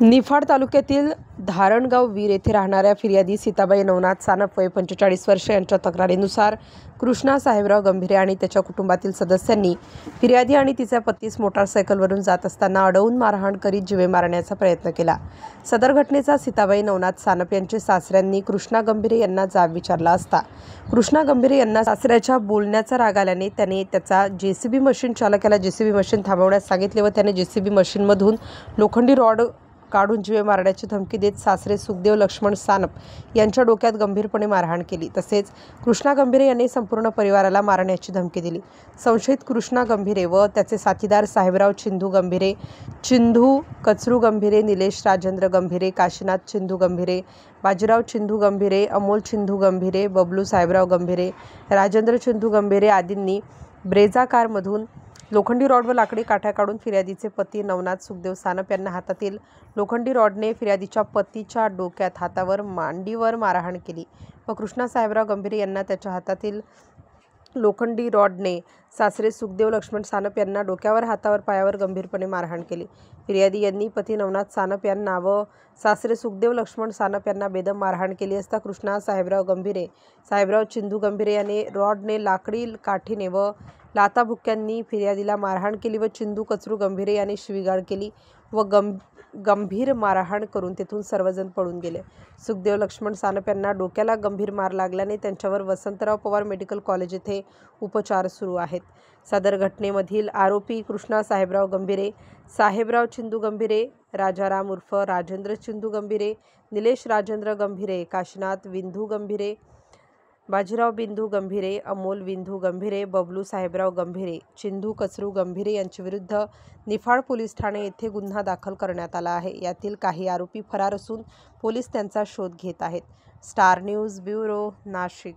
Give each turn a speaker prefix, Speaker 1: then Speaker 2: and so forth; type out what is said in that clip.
Speaker 1: निफाड तालुक्यातील धारणगाव वीर येथे राहणाऱ्या फिर्यादी सीताबाई नवनाथ सानप वय 45 वर्ष यांच्या तक्रारीनुसार कृष्णा साहेबराव गंभीरे आणि त्याच्या कुटुंबातील सदस्यांनी फिर्यादी आणि तिच्या पतीस मोटारसायकलवरून जात असताना अडवून मारहाण करीत जीवे मारण्याचा प्रयत्न केला। सदर घटनेचा सीताबाई नवनाथ सानप यांच्या सासऱ्यांनी कृष्णा गंभीरे यांना जाब विचारला असता कृष्णा गंभीरे यांना सासऱ्याच्या बोलण्याचा राग आल्याने त्याने त्याचा जेसीबी मशीन चालकाला जेसीबी मशीन थांबवण्यास सांगितले व त्याने जेसीबी मशीनमधून लोखंडी रॉड काढून जीवे मारण्याची धमकी देत सासरे सुखदेव लक्ष्मण सानप यांच्या डोक्यात गंभीरपणे मारहाण केली। तसेच कृष्णा गंभीरे यांनी संपूर्ण परिवाराला मारण्याची धमकी दिली। संशयित कृष्णा गंभीरे व त्याचे साथीदार साहेबराव चिंधू गंभीरे, चिंधू कचरू गंभीरे, निलेश राजेंद्र गंभीरे, काशीनाथ चिंधू गंभीरे, बाजीराव चिंधू गंभीरे, अमोल चिंधू गंभीरे, बबलू साहेबराव गंभीरे, राजेंद्र चिंधू गंभीरे आदींनी ब्रेझा कारमधून लोखंडी रॉड व लाकडी काठ्या काढून फिर्यादीचे पती नवनाथ सुखदेव सानप यांना हातातील लोखंडी रॉडने फिर्यादीच्या पतीच्या डोक्यात, हातावर, मांडीवर मारहाण केली व कृष्णा साहेबराव गंभीरे यांना त्याच्या हातातील लोखंडी रॉडने सासरे सुखदेव लक्ष्मण सानप यांना डोक्यावर, हातावर, पायावर गंभीरपणे मारहाण केली। फिर्यादी यांनी पती नवनाथ सानप यांना व सासरे सुखदेव लक्ष्मण सानप यांना बेदम मारहाण केली असता कृष्णा साहेबराव गंभीरे, साहेबराव चिंधू गंभीरे यांनी रॉडने, लाकडी काठीने व लाथाबुक्क्यांनी फिर्यादीला मारहाण केली व चिंधू कचरू गंभीरे यांनी शिवीगाळ केली व गंभीर मारहाण करून तेथून सर्वजण पळून गेले। सुखदेव लक्ष्मण सानप यांना डोक्याला गंभीर मार लागल्याने त्यांच्यावर वसंतराव पवार मेडिकल कॉलेज येथे उपचार सुरू आहेत। सदर घटनेमधील आरोपी कृष्णा साहेबराव गंभीरे, साहेबराव चिंधू गंभीरे, राजाराम उर्फ राजेंद्र चिंधू गंभीरे, निलेश राजेंद्र गंभीरे, काशीनाथ विंधू गंभीरे, बाजीराव बिंदू गंभीरे, अमोल विंधू गंभीरे, बबलू साहेबराव गंभीरे, चिंधू कचरू गंभीरे यांच्याविरुद्ध निफाड पोलीस ठाणे येथे गुन्हा दाखल करण्यात आला आहे। यातील काही आरोपी फरार असून पोलीस त्यांचा शोध घेत आहेत। Star news bureau, Nashik.